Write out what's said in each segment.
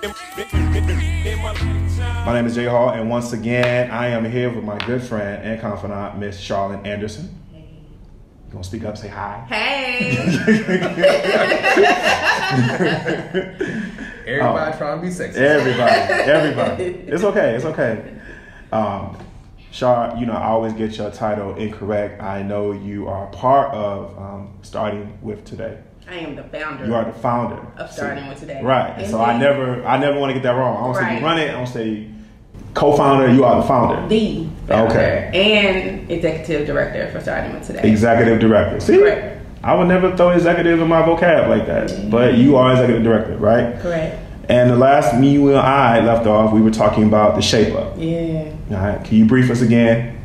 My name is Jay Hall, and once again, I am here with my good friend and confidant, Miss Charlyn Anderson. Hey. You gonna speak up, say hi? Hey. Everybody trying to be sexy. Everybody. It's okay. Char, you know, I always get your title incorrect. I know you are part of Starting With Today. I am the founder. You are the founder of Starting With Today. Right. And so I never want to get that wrong. I don't say you run it. I don't say co-founder. You are the founder. The founder. Okay. And executive director for Starting With Today. Executive director. See? Correct. I would never throw executive in my vocab like that. But you are executive director, right? Correct. And the last you and I left off, we were talking about the ShapeUp. Yeah. All right. Can you brief us again?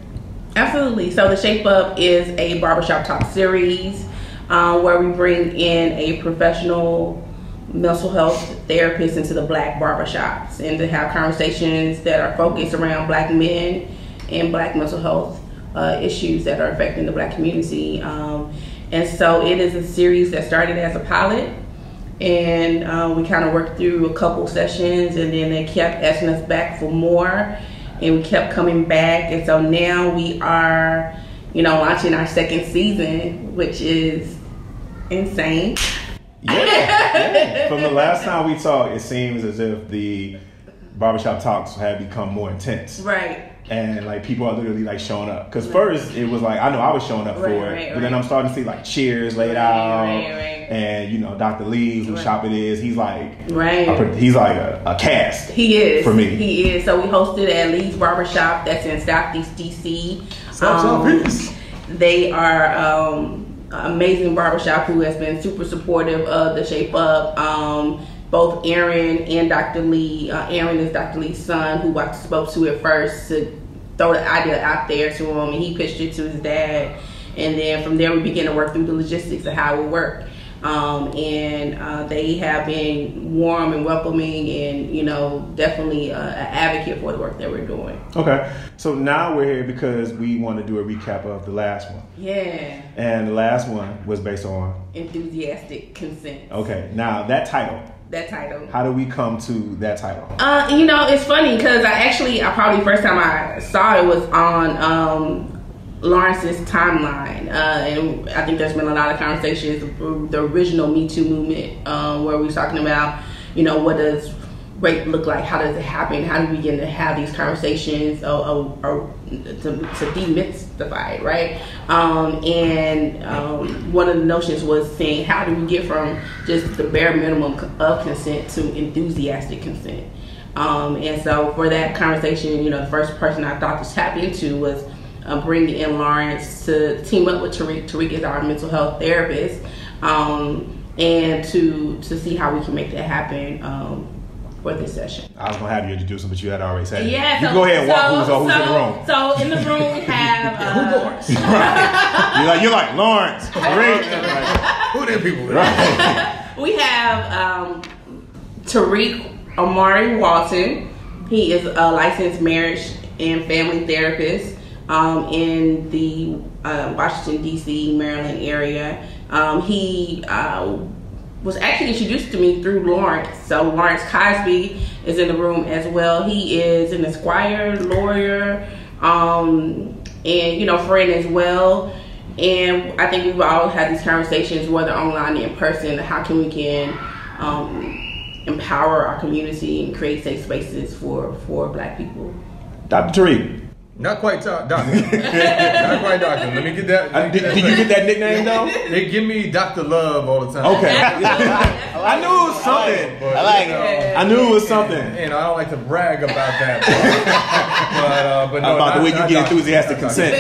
Absolutely. So the ShapeUp is a barbershop talk series where we bring in a professional mental health therapist into the Black barbershops and to have conversations that are focused around Black men and Black mental health issues that are affecting the Black community. And so it is a series that started as a pilot. And we kind of worked through a couple sessions, and then they kept asking us back for more, and we kept coming back. And so now we are, you know, launching our second season, which is insane. Yeah. From the last time we talked, it seems as if the barbershop talks have become more intense. Right. And like people are literally like showing up. Because first it was like, I know I was showing up for it, but then I'm starting to see like cheers laid out. And you know, Dr. Lee, whose shop it is, he's like he's like a cast. He is. For me. He is. So we hosted at Lee's Barbershop that's in Southeast DC. They are amazing barbershop who has been super supportive of the ShapeUp. Both Aaron and Dr. Lee. Aaron is Dr. Lee's son, who I spoke to at first to throw the idea out there to him, and he pitched it to his dad. And then from there, we began to work through the logistics of how it would work. And they have been warm and welcoming, and you know, definitely an advocate for the work that we're doing. Okay, so now we're here because we want to do a recap of the last one. Yeah. And the last one was based on enthusiastic consent. Okay, now that title. How do we come to that title? You know, it's funny because I probably first time I saw it was on Lawrence's timeline, and I think there's been a lot of conversations the original Me Too movement, where we're talking about, you know, what does rape look like? How does it happen? How do we begin to have these conversations or to demystify it, right? And one of the notions was saying, how do we get from just the bare minimum of consent to enthusiastic consent? And so for that conversation, you know, the first person I thought to tap into was bringing in Lawrence to team up with Tariiq. Tariiq is our mental health therapist, and to see how we can make that happen for this session. I was gonna have you introduce him, but you had already said it. Yeah, you go ahead and walk who's in the room. So in the room we have Lawrence. Right. You're like Lawrence. Tariiq. Who them people? Right. We have Tariiq Omari Walton. He is a licensed marriage and family therapist in the Washington, D.C., Maryland area. He was actually introduced to me through Lawrence. So Lawrence Cosby is in the room as well. He is an Esquire lawyer, and you know, friend as well. And I think we've all had these conversations, whether online and in person, how can we empower our community and create safe spaces for Black people. Dr. Tariiq. Not quite doctor. Not quite doctor. Let me get that. Did you get that nickname though? They give me Dr. Love all the time. Okay. I knew it was something. But, I like it. I knew it was something. And I don't like to brag about that. but no, about the way you get enthusiastic consent.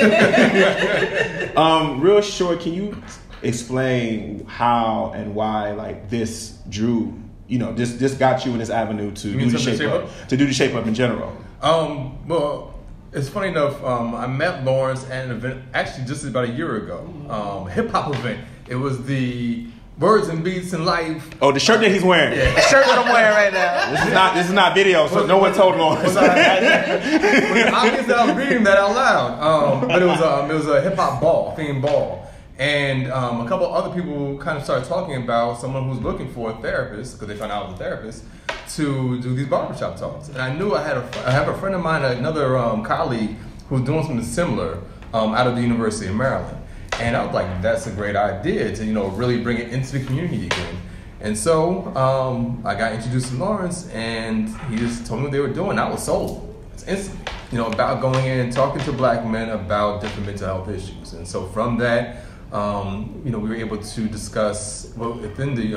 Real short, can you explain how and why like this drew, you know, this got you in this avenue to do the ShapeUp, to do the ShapeUp in general? Well, it's funny enough, I met Lawrence at an event actually just about a year ago, hip hop event. It was the Words and Beats in Life. Oh, the shirt that he's wearing. Yeah. The shirt that I'm wearing right now. This is not video, so no one told Lawrence. Obviously, I was reading that out loud. But it was a hip hop ball, themed ball. And a couple other people kind of started talking about someone who's looking for a therapist, because they found out I was a therapist. to do these barbershop talks. And I knew I have a friend of mine, another colleague, who's doing something similar out of the University of Maryland. And I was like, that's a great idea to, really bring it into the community again. And so I got introduced to Lawrence, and he just told me what they were doing. I was sold. It's instantly, about going in and talking to black men about different mental health issues. And so from that, we were able to discuss, within the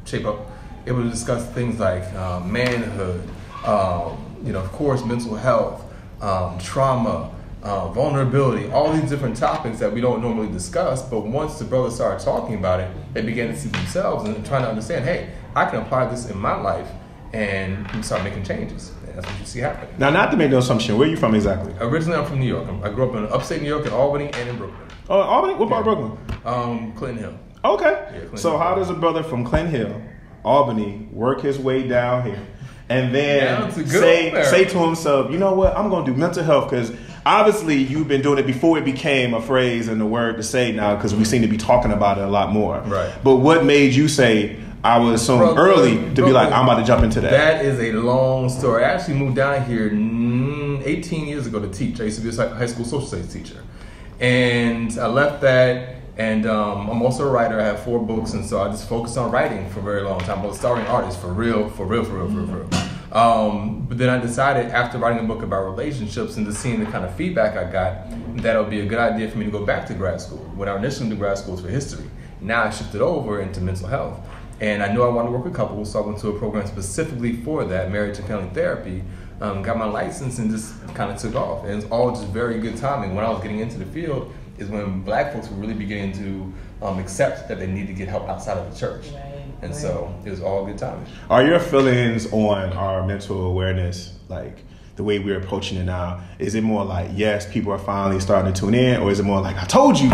ShapeUp, able to discuss things like manhood, of course, mental health, trauma, vulnerability, all these different topics that we don't normally discuss. But once the brothers started talking about it, they began to see themselves and trying to understand, hey, I can apply this in my life, and we start making changes. And that's what you see happening. Now, not to make no assumption, where are you from exactly? Originally, I'm from New York. I grew up in upstate New York, in Albany, and in Brooklyn. Oh, Albany? What part of Brooklyn? Clinton Hill. Okay. Yeah, so how does a brother from Clinton Hill, Albany, work his way down here and then say to himself, you know what, I'm going to do mental health? Because obviously you've been doing it before it became a phrase and a word to say now, because we seem to be talking about it a lot more. Right. But what made you say, I would assume early, to be like, I'm about to jump into that? That is a long story. I actually moved down here 18 years ago to teach. I used to be a high school social studies teacher. And I left that, and I'm also a writer. I have 4 books, and so I just focused on writing for a very long time. I was a starving artist for real. But then I decided, after writing a book about relationships and just seeing the kind of feedback I got, that it would be a good idea for me to go back to grad school. When I initially went to grad school was for history. Now I shifted over into mental health. And I knew I wanted to work with couples, so I went to a program specifically for that, marriage and family therapy. Got my license and just kind of took off. And it's all just very good timing. When I was getting into the field is when black folks were really beginning to accept that they need to get help outside of the church. And so it was all good timing. Are your feelings on our mental awareness, like the way we're approaching it now, is it more like, yes, people are finally starting to tune in, or is it more like, I told you?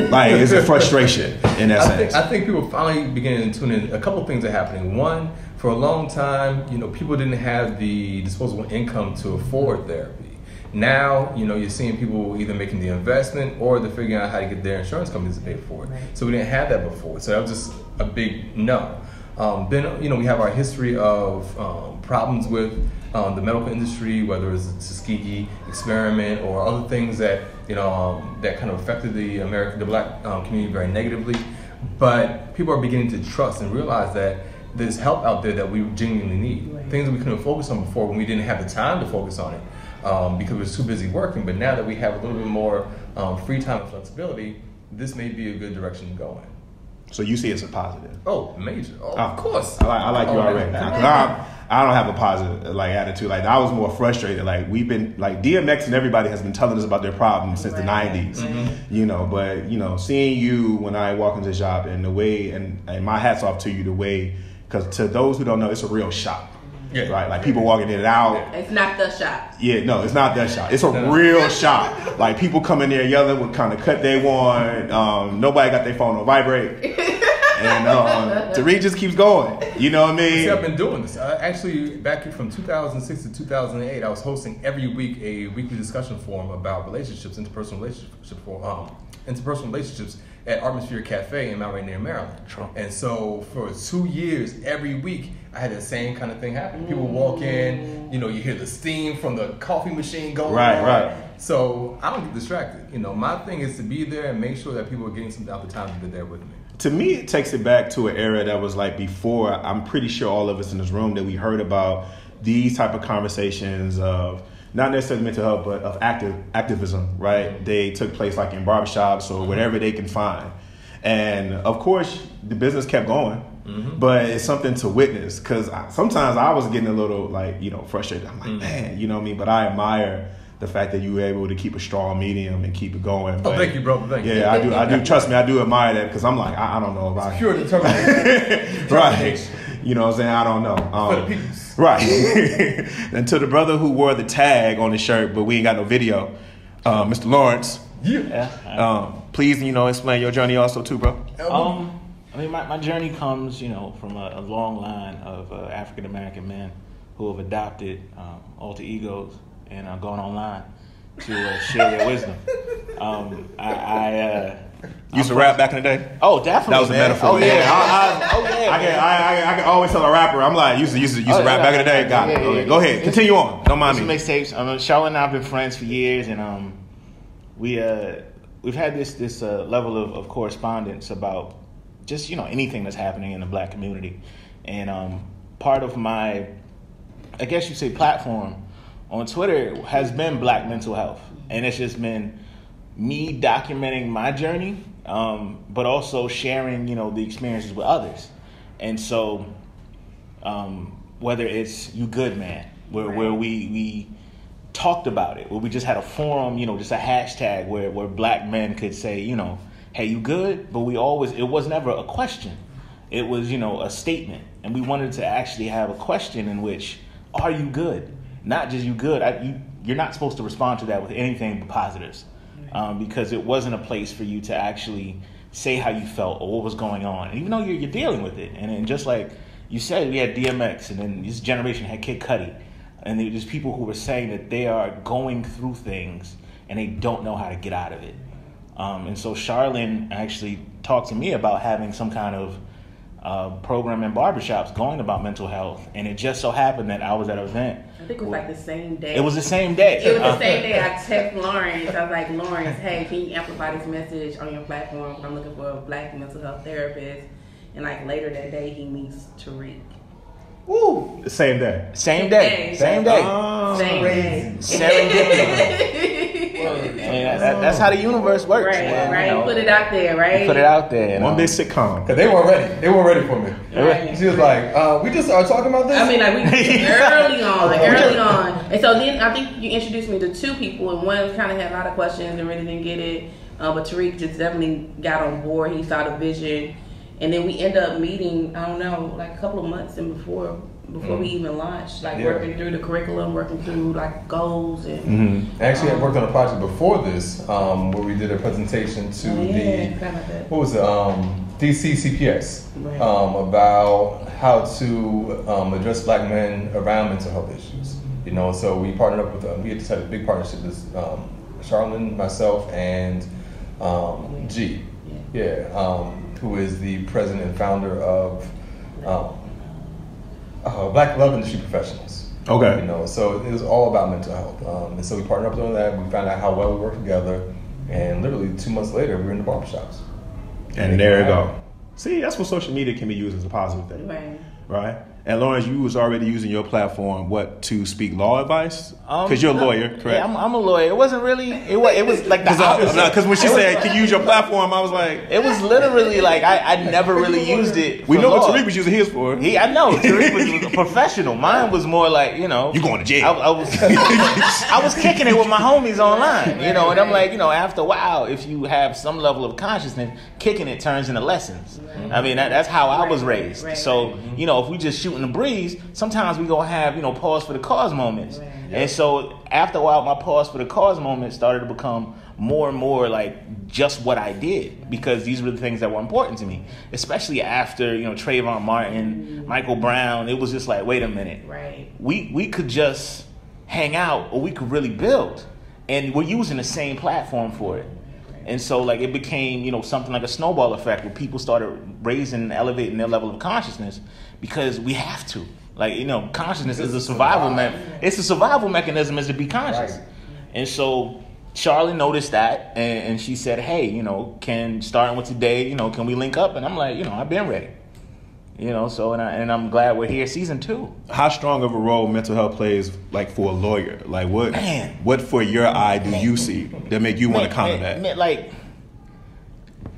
Like, is it frustration in that sense? I think people finally beginning to tune in. A couple of things are happening. One, for a long time, people didn't have the disposable income to afford therapy. Now, you're seeing people either making the investment or they're figuring out how to get their insurance companies to pay for it. Right. So we didn't have that before. So that was just a big no. Then, we have our history of problems with the medical industry, whether it's the Tuskegee experiment or other things that, that kind of affected the black community very negatively. But people are beginning to trust and realize that there's help out there that we genuinely need. Right. Things that we couldn't focus on before when we didn't have the time to focus on it because we were too busy working. But now that we have a little bit more free time and flexibility, this may be a good direction to go in. So you see it's a positive? Oh, major. Oh, of course. I like you already. I don't have a positive attitude. Like, I was more frustrated. Like, we've been DMX and everybody has been telling us about their problems since the 90s. Mm-hmm. But seeing you when I walk into the shop and the way, and my hat's off to you, the way, because to those who don't know, it's a real shop. Yeah. Right, like people walking in and out. It's not the shop. Yeah, no, it's not that shop. It's a real shop. Like, people come in there yelling what kind of cut they want. Nobody got their phone on vibrate. And Tariiq just keeps going. You know what I mean? See, I've been doing this. Actually, back from 2006 to 2008, I was hosting every week a weekly discussion forum about relationships, interpersonal relationships at Atmosphere Cafe in Mount Rainier, Maryland. True. And so for 2 years, every week, I had the same kind of thing happen. People walk in, you hear the steam from the coffee machine going on. Right. So I don't get distracted. My thing is to be there and make sure that people are getting something out the time that they're there with me. To me, it takes it back to an era that was like before. I'm pretty sure all of us in this room that we heard about these type of conversations of not necessarily mental health, but of activism, right? Mm-hmm. They took place like in barbershops or whatever they can find. And of course, the business kept going, but it's something to witness, because sometimes I was getting a little frustrated. I'm like, man, you know what I mean? But I admire the fact that you were able to keep a strong medium and keep it going. But, thank you, bro. Thank you. Yeah, I do. Trust me, I do admire that, because I'm like, I don't know about it. Pure determination. Right. You know what I'm saying? I don't know. For the peeps. Right. And to the brother who wore the tag on his shirt, but we ain't got no video, Mr. Lawrence. Yeah. Please, explain your journey also too, bro. My journey comes, from a long line of African American men who have adopted alter egos and are going online to share their wisdom. I used to rap back in the day. Oh, definitely. That was a metaphor. Oh yeah. I I can always tell a rapper. I'm like, used to rap back in the day. Got it. Okay, go ahead. Continue on. Don't mind me. Mixtapes. Charlyn and I have been friends for years, and we've had this level of correspondence about just anything that's happening in the Black community, and part of my, I guess you say, platform on Twitter has been Black mental health, and it's just been me documenting my journey, but also sharing the experiences with others. And so whether it's You Good Man, where we talked about it, where we just had a forum, just a hashtag where Black men could say, hey, you good? But it was never a question. It was, a statement. And we wanted to actually have a question in which, are you good? Not just you good. You're not supposed to respond to that with anything but positives, because it wasn't a place for you to actually say how you felt or what was going on. And even though you're dealing with it. And just like you said, we had DMX, and then this generation had Kid Cudi. And there's people who were saying that they are going through things and they don't know how to get out of it. And so Charlyn actually talked to me about having some kind of program in barbershops going about mental health. And it just so happened that I was at an event. I think it was like the same day. It was the same day. It was the same day. I texted Lawrence. I was like, Lawrence, hey, can you amplify this message on your platform? I'm looking for a Black mental health therapist. And like later that day, he meets Tariiq. Woo! The same day. Same day. Same day. That's how the universe works. Right. Put it out there, right? Put it out there. One big sitcom. Cause they weren't ready. They weren't ready for me. Right. She was like, we just started talking about this. I mean, like we early on. And so then I think you introduced me to two people, and one kind of had a lot of questions and really didn't get it. But Tariiq just definitely got on board. He saw the vision. And then we end up meeting, I don't know, like a couple of months and before we even launched, working through the curriculum, working through like goals and. Actually, I worked on a project before this, where we did a presentation to DC CPS, about how to address Black men around mental health issues. So we partnered up with we had a big partnership with Charlyn, myself, and G. Who is the president and founder of Black Love Industry Professionals. Okay. So it was all about mental health. And so we partnered up on that. We found out how well we work together. And literally 2 months later, we were in the barbershops. And there you go. See, that's what social media can be used as a positive thing. Right? And Lawrence, you was already using your platform, to speak law advice? Because you're a lawyer, correct? Yeah, I'm a lawyer. It wasn't really, it was like the opposite. Because when she said, can you use your platform, I was like... It was literally like, I never really used it. We know what Tariiq was using his for. I know, Tariiq was a professional. Mine was more like, You going to jail. I was kicking it with my homies online, and I'm like, after a while, if you have some level of consciousness, kicking it turns into lessons. I mean, that's how I was raised. So, if we just shoot in the breeze, sometimes we gonna have pause for the cause moments. And so after a while, my pause for the cause moments started to become more and more like just what I did, because these were the things that were important to me, especially after Trayvon Martin, Michael Brown. It was just like, wait a minute, we could just hang out, or we could really build, and we're using the same platform for it. And so like it became something like a snowball effect, where people started raising and elevating their level of consciousness, because we have to. Like, consciousness is a survival it's a survival mechanism, is to be conscious. And so Charlyn noticed that, and she said, hey, starting with today, can we link up? And I'm like, I've been ready. So and I'm glad we're here, season 2. How strong of a role mental health plays, like, for a lawyer? Like, what for your eye do you see that make you want to counter that? Like,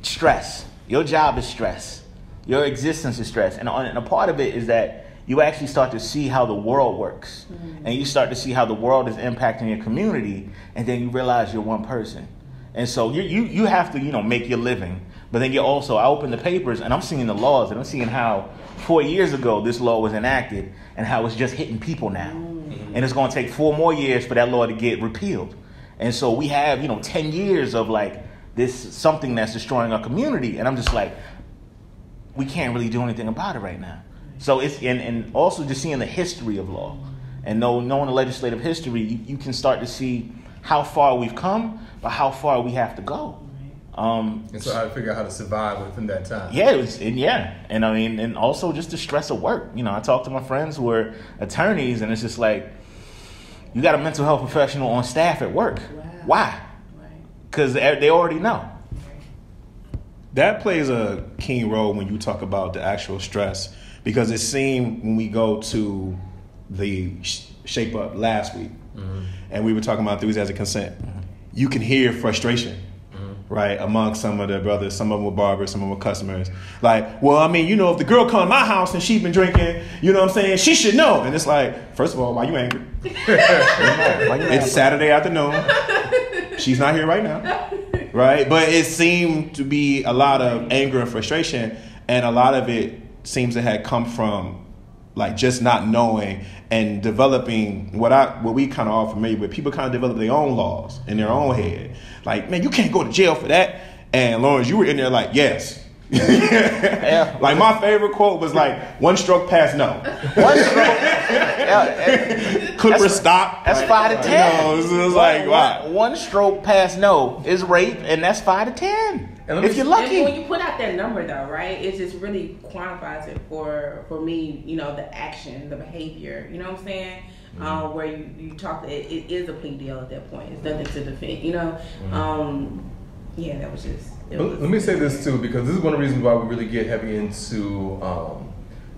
stress. Your job is stress. Your existence is stress, and a part of it is that you actually start to see how the world works, and you start to see how the world is impacting your community, and then you realize you're one person, and so you have to make your living. But then I open the papers and I'm seeing the laws, and I'm seeing how 4 years ago this law was enacted, and how it's just hitting people now. And it's going to take 4 more years for that law to get repealed. And so we have, 10 years of like this, something that's destroying our community. And I'm just like, we can't really do anything about it right now. So it's, and also just seeing the history of law, and knowing the legislative history, you can start to see how far we've come, but how far we have to go. And so I figure out how to survive within that time. Yeah, and I mean, and also just the stress of work. You know, I talk to my friends who are attorneys, and it's just like, you got a mental health professional on staff at work. Wow. Why? Because they already know. That plays a key role when you talk about the actual stress, because it seemed when we go to the Shape Up last week, and we were talking about enthusiastic consent, you can hear frustration. Right, among some of the brothers, some of them were barbers, some of them were customers. Like, well, I mean, you know, if the girl come to my house and she's been drinking, you know what I'm saying, she should know. And it's like, first of all, why you angry? It's Saturday afternoon. She's not here right now. Right? But it seemed to be a lot of anger and frustration, and a lot of it seems to have come from like just not knowing and developing what we kind of are familiar with. People kind of develop their own laws in their own head. Like, man, you can't go to jail for that. And Lawrence, you were in there like, yes. Yeah. Like my favorite quote was like, one stroke past no. One stroke. Clipper stop. That's 5 to 10. You know, it was like, wow. One stroke past no is rape, and that's 5 to 10. If you're lucky. And when you put out that number, though, right, it just really quantifies it for me, you know, the action, the behavior, you know what I'm saying? Where you talk, it is a plea deal at that point. It's nothing to defend, you know? Yeah, that was just... Let me say this, too, because this is one of the reasons why we really get heavy into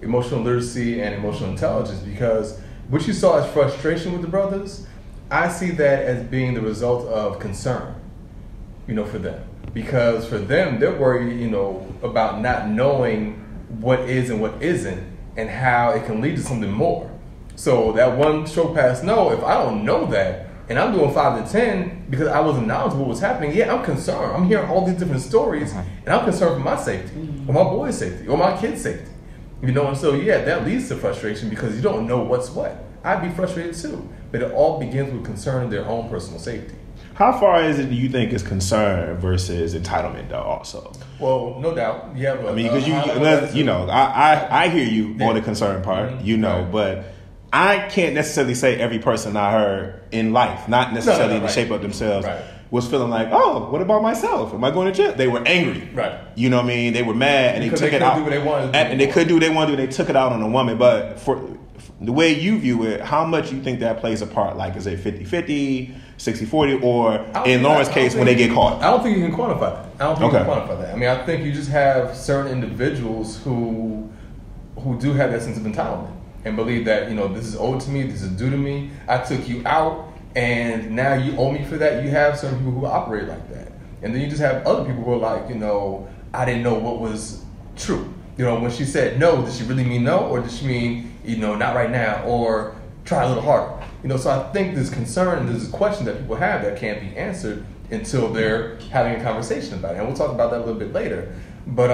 emotional literacy and emotional intelligence, because what you saw as frustration with the brothers, I see that as being the result of concern, you know, for them. Because for them, they're worried, you know, about not knowing what is and what isn't, and how it can lead to something more. So that one stroke past no, if I don't know that, and I'm doing 5 to 10 because I wasn't knowledgeable what was happening, yeah, I'm concerned. I'm hearing all these different stories, and I'm concerned for my safety, or my boy's safety, or my kid's safety. You know, and so yeah, that leads to frustration because you don't know what's what. I'd be frustrated too, but it all begins with concern of their own personal safety. How far is it do you think is concern versus entitlement, though? Also, well, no doubt. Yeah, I mean, because you know, I hear you on the concern part, you know, but I can't necessarily say every person I heard in life, not necessarily in the Shape Up themselves, was feeling like, oh, what about myself? Am I going to jail? They were angry, right? You know what I mean? They were mad, and because they took it out. Do what they wanted to do. And they couldn't do what they wanted to do. They took it out on a woman, but for the way you view it, how much you think that plays a part? Like, is it 50-50, 60-40, or in Lauren's case, when they get caught? I don't think you can quantify that. I mean, I think you just have certain individuals who do have that sense of entitlement and believe that, you know, this is owed to me, this is due to me. I took you out, and now you owe me for that. You have certain people who operate like that. And then you just have other people who are like, you know, I didn't know what was true. You know, when she said no, did she really mean no? Or did she mean, you know, not right now, or try a little harder? You know, so I think there's concern and there's a question that people have that can't be answered until they're having a conversation about it. And we'll talk about that a little bit later. But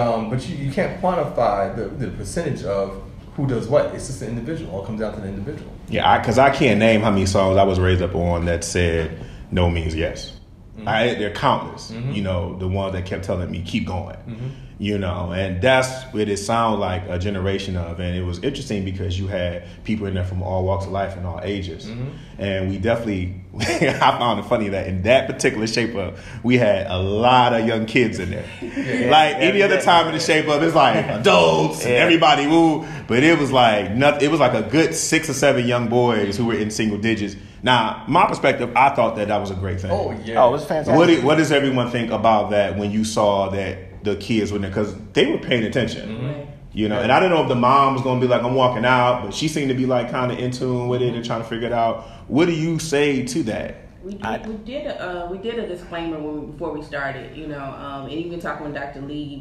you can't quantify the percentage of who does what. It's just the individual. It all comes down to the individual. Yeah, because I can't name how many songs I was raised up on that said no means yes. They're countless. You know, the ones that kept telling me keep going. You know, and that's what it sounds like a generation of. And it was interesting because you had people in there from all walks of life and all ages. And we definitely, I found it funny that in that particular Shape Up, we had a lot of young kids in there. Any other time in the Shape Up, it's like adults and everybody woo. But it was like nothing. It was like a good 6 or 7 young boys who were in single digits. Now, my perspective, I thought that was a great thing. Oh, it was fantastic. What does everyone think about that when you saw that the kids were there? Because they were paying attention. You know, and I didn't know if the mom was going to be like, I'm walking out, but she seemed to be like kind of in tune with it and trying to figure it out. What do you say to that? We did a disclaimer before we started, you know, and even talking with Dr. Lee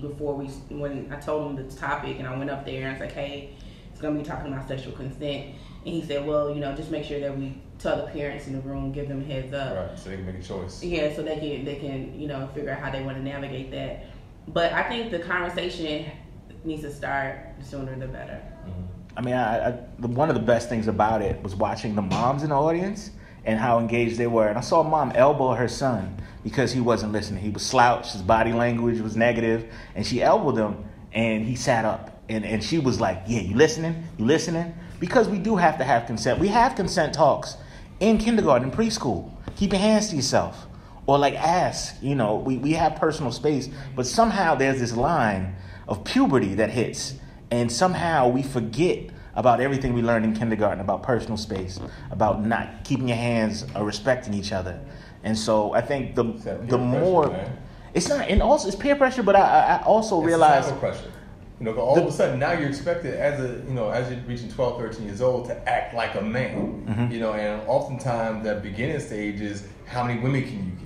when I told him the topic and I went up there and I was like, hey, it's going to be talking about sexual consent. And he said, well, you know, just make sure that we tell the parents in the room, give them a heads up. Right, so they can make a choice. Yeah, so they can, you know, figure out how they want to navigate that. But I think the conversation needs to start the sooner the better. I mean, one of the best things about it was watching the moms in the audience and how engaged they were. And I saw mom elbow her son because he wasn't listening. He was slouched, his body language was negative, and she elbowed him, and he sat up. And she was like, yeah, you listening? You listening? Because we do have to have consent. We have consent talks in kindergarten, preschool. Keep your hands to yourself. Or like ask, we have personal space, but somehow there's this line of puberty that hits, and somehow we forget about everything we learned in kindergarten about personal space, about not keeping your hands or respecting each other. And so I think the more pressure, it's not, and also it's peer pressure, but I also realize pressure. All of a sudden now you're expected as you're reaching 12, 13 years old to act like a man. And oftentimes that beginning stage is how many women can you get?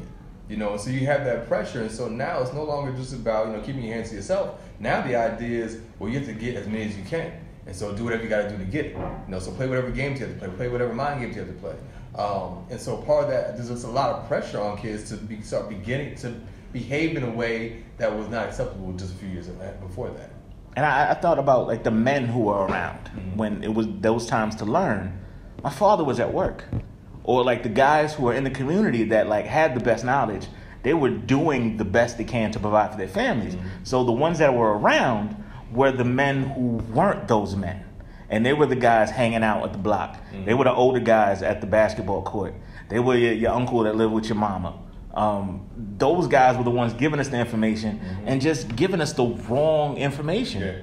So you have that pressure, and so now it's no longer just about keeping your hands to yourself. Now the idea is, well, you have to get as many as you can, and so do whatever you got to do to get it. So play whatever games you have to play whatever mind games you have to play. And so part of that, there's just a lot of pressure on kids to start beginning to behave in a way that was not acceptable just a few years before that. And I thought about like the men who were around when it was those times to learn. My father was at work. Or like the guys who were in the community that like had the best knowledge, they were doing the best they can to provide for their families. So the ones that were around were the men who weren't those men. And they were the guys hanging out at the block. They were the older guys at the basketball court. They were your uncle that lived with your mama. Those guys were the ones giving us the information and just giving us the wrong information. Yeah.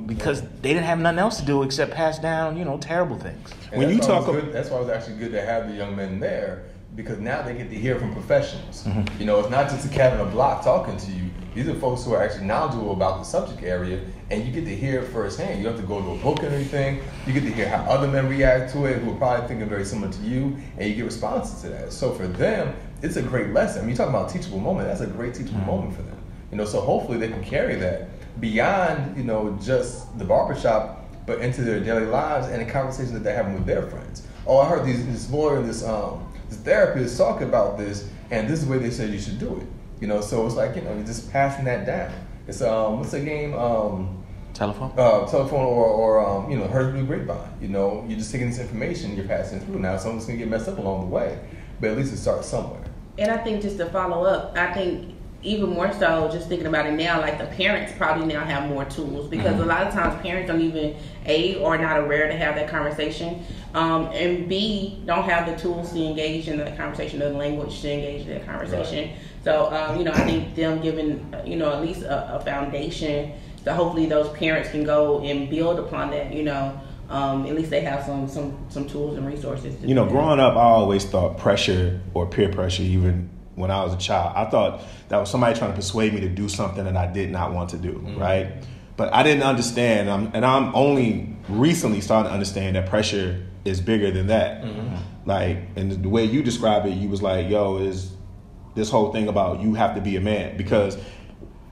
Because they didn't have nothing else to do except pass down, terrible things. And when you talk, that's why it was actually good to have the young men there, because now they get to hear from professionals. It's not just a cat on a block talking to you. These are folks who are actually knowledgeable about the subject area, and you get to hear it firsthand. You don't have to go to a book or anything. You get to hear how other men react to it, who are probably thinking very similar to you, and you get responses to that. So for them, it's a great lesson. I mean, you talk about a teachable moment. That's a great teachable moment for them. So hopefully they can carry that beyond, just the barbershop, but into their daily lives and the conversations that they're having with their friends. Oh, I heard this lawyer and this therapist talk about this, and this is the way they said you should do it. So it's like, you're just passing that down. It's what's the game? Telephone? Telephone or heard through the grapevine. You're just taking this information, you're passing it through. Now someone's gonna get messed up along the way, but at least it starts somewhere. And I think just to follow up, I think even more so, just thinking about it now, like the parents probably now have more tools, because a lot of times parents don't even, A, or not aware to have that conversation, and B, don't have the tools to engage in that conversation, or the language to engage in that conversation. Right. So, I think them giving, at least a foundation, so hopefully those parents can go and build upon that, at least they have some tools and resources. Growing up, I always thought pressure or peer pressure, even when I was a child, I thought that was somebody trying to persuade me to do something that I did not want to do, right? But I didn't understand, and I'm only recently starting to understand that pressure is bigger than that. Like, and the way you describe it, you was like, yo, is this whole thing about you have to be a man, because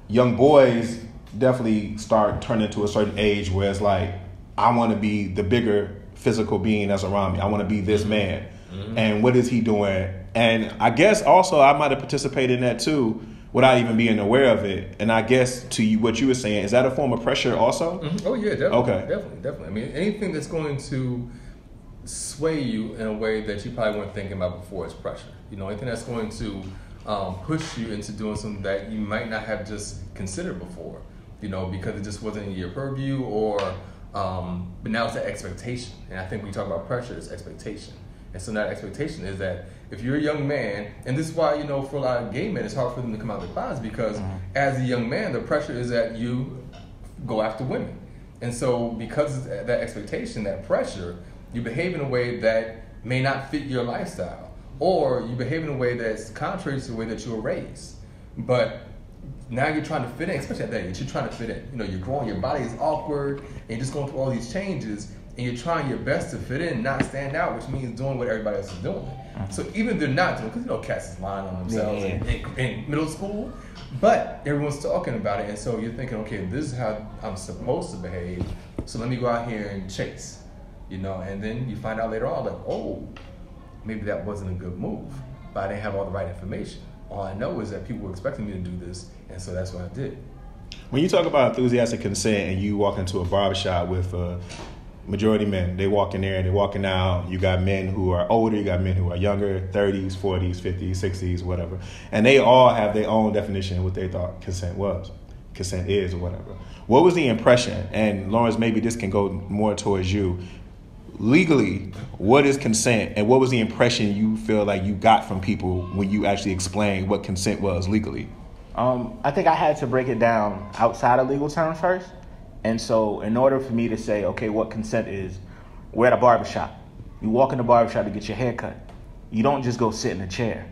young boys definitely start turning to a certain age where it's like, I want to be the bigger physical being that's around me. I want to be this man. And what is he doing? And I guess also I might have participated in that too without even being aware of it. And I guess to you, what you were saying, is that a form of pressure also? Oh yeah, definitely. Okay. Definitely. I mean, anything that's going to sway you in a way that you probably weren't thinking about before is pressure. Anything that's going to push you into doing something that you might not have just considered before, because it just wasn't in your purview, or but now it's an expectation. And I think when we talk about pressure, it's expectation. And so that expectation is that if you're a young man, and this is why, for a lot of gay men, it's hard for them to come out of the closet, because as a young man, the pressure is that you go after women. And so because of that expectation, that pressure, you behave in a way that may not fit your lifestyle, or you behave in a way that's contrary to the way that you were raised. But now you're trying to fit in, especially at that age, you're trying to fit in. You're growing, your body is awkward, and you're just going through all these changes, and you're trying your best to fit in, not stand out, which means doing what everybody else is doing. So even if they're not doing, because cats is lying on themselves in middle school, but everyone's talking about it, and so you're thinking, okay, this is how I'm supposed to behave, so let me go out here and chase, and then you find out later on, like, oh, maybe that wasn't a good move, but I didn't have all the right information. All I know is that people were expecting me to do this, and so that's what I did. When you talk about enthusiastic consent and you walk into a barbershop with majority men, they walk in there and they're walking out. You got men who are older, you got men who are younger, 30s, 40s, 50s, 60s, whatever. And they all have their own definition of what they thought consent is or whatever. What was the impression? And Lawrence, maybe this can go more towards you. legally, what is consent, and what was the impression you feel like you got from people when you actually explained what consent was legally? I think I had to break it down outside of legal terms first. And so in order for me to say, okay, what consent is, we're at a barbershop. You walk in the barbershop to get your hair cut. You don't just go sit in a chair.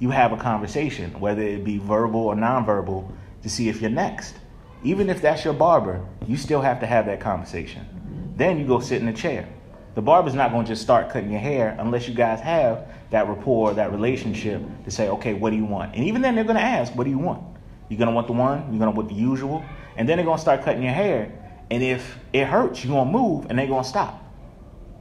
You have a conversation, whether it be verbal or nonverbal, to see if you're next. Even if that's your barber, you still have to have that conversation. Then you go sit in a chair. The barber's not going to just start cutting your hair unless you guys have that rapport, that relationship to say, okay, what do you want? And even then they're going to ask, what do you want? You're going to want the one, you're going to want the usual, and then they're going to start cutting your hair. And if it hurts, you're going to move and they're going to stop.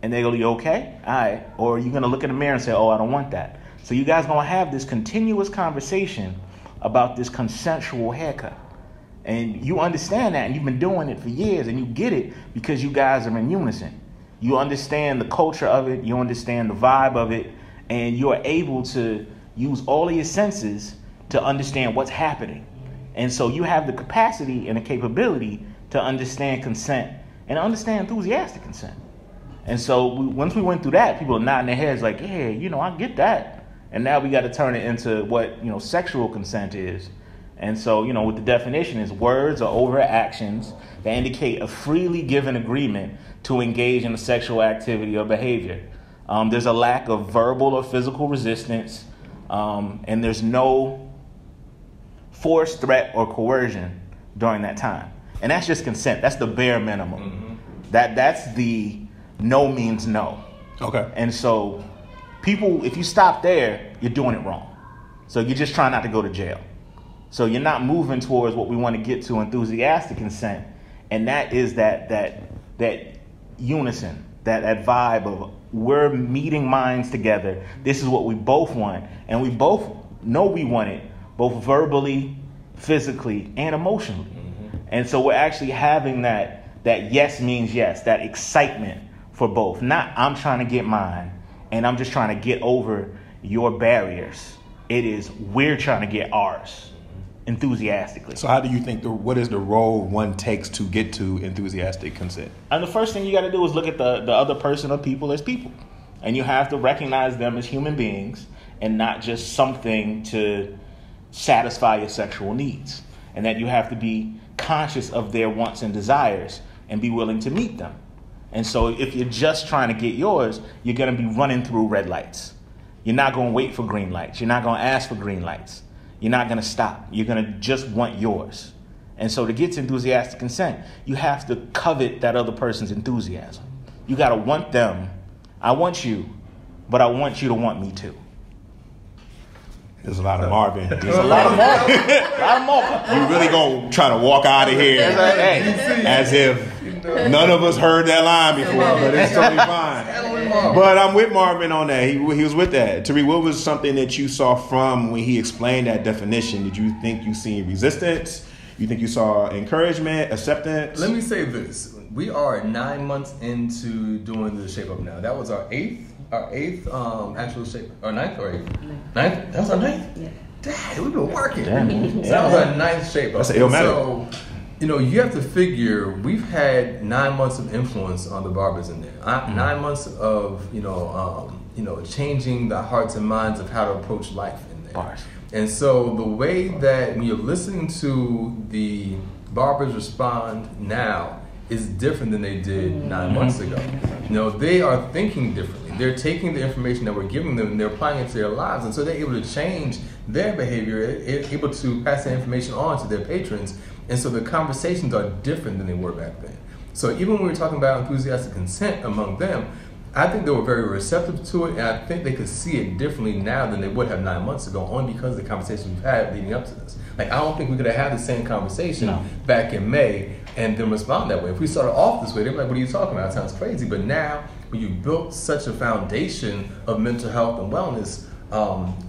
And they go, you okay? All right. Or you're going to look in the mirror and say, oh, I don't want that. So you guys are going to have this continuous conversation about this consensual haircut. And you understand that, and you've been doing it for years, and you get it because you guys are in unison. You understand the culture of it, you understand the vibe of it, and you're able to use all of your senses to understand what's happening. And so you have the capacity and the capability to understand consent and understand enthusiastic consent. And so once we went through that, people are nodding their heads like, yeah, I get that. And now we got to turn it into what, sexual consent is. And so, what the definition is, words or overt actions that indicate a freely given agreement to engage in a sexual activity or behavior. There's a lack of verbal or physical resistance, and there's no force, threat, or coercion during that time. And that's just consent. That's the bare minimum. Mm-hmm. That's the no means no. Okay. And so people, if you stop there, you're doing it wrong. So you're just trying not to go to jail. So you're not moving towards what we want to get to, enthusiastic consent. And that is that unison, that vibe of we're meeting minds together. This is what we both want. And we both know we want it, both verbally, physically, and emotionally. Mm-hmm. And so we're actually having that yes means yes, that excitement for both. Not I'm trying to get mine and I'm just trying to get over your barriers. It is we're trying to get ours enthusiastically. So how do you think, what is the role one takes to get to enthusiastic consent? And the first thing you got to do is look at the other person or people as people. And you have to recognize them as human beings and not just something to satisfy your sexual needs. And that you have to be conscious of their wants and desires and be willing to meet them. And so if you're just trying to get yours, you're going to be running through red lights. You're not going to wait for green lights. You're not going to ask for green lights. You're not going to stop. You're going to just want yours. And so to get to enthusiastic consent, you have to covet that other person's enthusiasm. You got to want them. I want you, but I want you to want me too. There's a lot of Marvin. There's a lot of Marvin. A lot of Marvin. You really going to try to walk out of here as if none of us heard that line before, but it's totally fine. But I'm with Marvin on that. He was with that. Tariiq, what was something that you saw from when he explained that definition? Did you think you seen resistance? You think you saw encouragement, acceptance? Let me say this. We are 9 months into doing the Shape Up now. That was our eighth actual shape, or ninth or eighth? Ninth? That was our ninth? Yeah. Dad, we've been working. So that was our ninth Shape Up. That's an illmatic. So, you have to figure we've had 9 months of influence on the barbers in there. 9 months of changing the hearts and minds of how to approach life in there. Bars. And so the way that when you're listening to the barbers respond now is different than they did 9 months ago. They are thinking differently. They're taking the information that we're giving them and they're applying it to their lives, and so they're able to change their behavior, able to pass that information on to their patrons. And so the conversations are different than they were back then. So even when we were talking about enthusiastic consent among them, I think they were very receptive to it, and I think they could see it differently now than they would have 9 months ago, only because of the conversations we've had leading up to this. Like, I don't think we could have had the same conversation back in May and then respond that way. If we started off this way, they'd be like, what are you talking about? It sounds crazy. But now, when you built such a foundation of mental health and wellness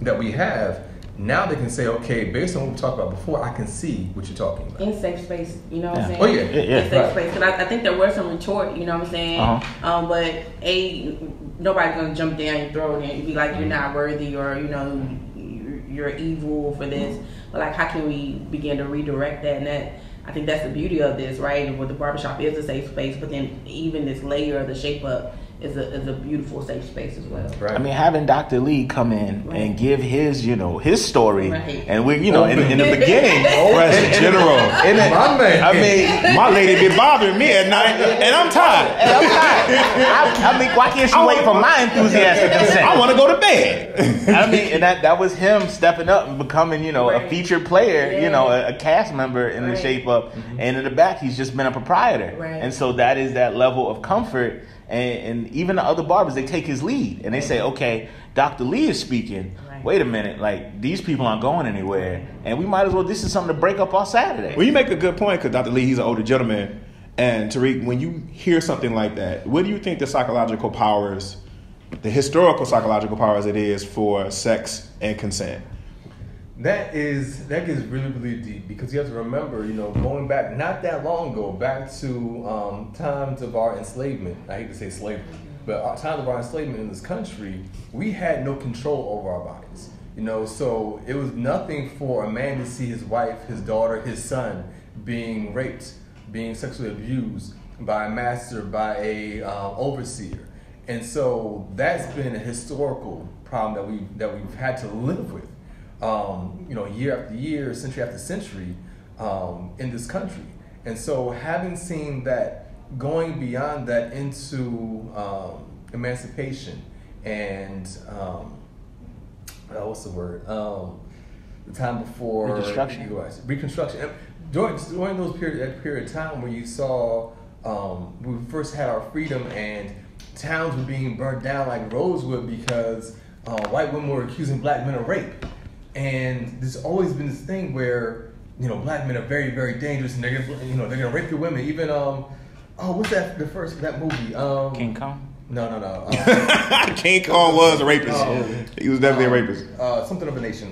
that we have, now they can say, okay, based on what we talked about before, I can see what you're talking about. In safe space, you know what I'm saying? Oh, yeah. In safe space. Because I think there were some retort, you know what I'm saying? But nobody's going to jump down your throat and be like, you're not worthy, or, you're evil for this. But, like, how can we begin to redirect that? And I think that's the beauty of this, right? Where the barbershop is a safe space, but then even this layer of the Shape Up is a beautiful safe space as well. Right. I mean, having Dr. Lee come in and give his his story, and we in the beginning, fresh general, my man. I mean, my lady be bothering me at night, and I'm tired. I mean, why can't she wait for my enthusiastic consent? I want to go to bed. I mean, and that was him stepping up and becoming, a featured player, a cast member in the Shape Up, and in the back, he's just been a proprietor, and so that is that level of comfort. And even the other barbers, they take his lead and they say, okay, Dr. Lee is speaking. Wait a minute, like these people aren't going anywhere, and we might as well. This is something to break up our Saturday. Well, you make a good point because Dr. Lee, he's an older gentleman, and Tariiq, when you hear something like that, what do you think the psychological powers, the historical psychological powers, it is for sex and consent? That gets really, really deep because you have to remember, going back not that long ago, back to times of our enslavement. I hate to say slavery, but times of our enslavement in this country, we had no control over our bodies. So it was nothing for a man to see his wife, his daughter, his son being raped, being sexually abused by a master, by a overseer, and so that's been a historical problem that we've had to live with. Year after year, century after century, in this country. And so having seen that, going beyond that into emancipation and what's the word? The time before Reconstruction. And during that period of time where you saw we first had our freedom and towns were being burned down like Rosewood because white women were accusing black men of rape. And there's always been this thing where, black men are very, very dangerous and they're gonna rape your women. Even what's that movie? King Kong? No. King Kong was a rapist. He was definitely a rapist. Something of a Nation.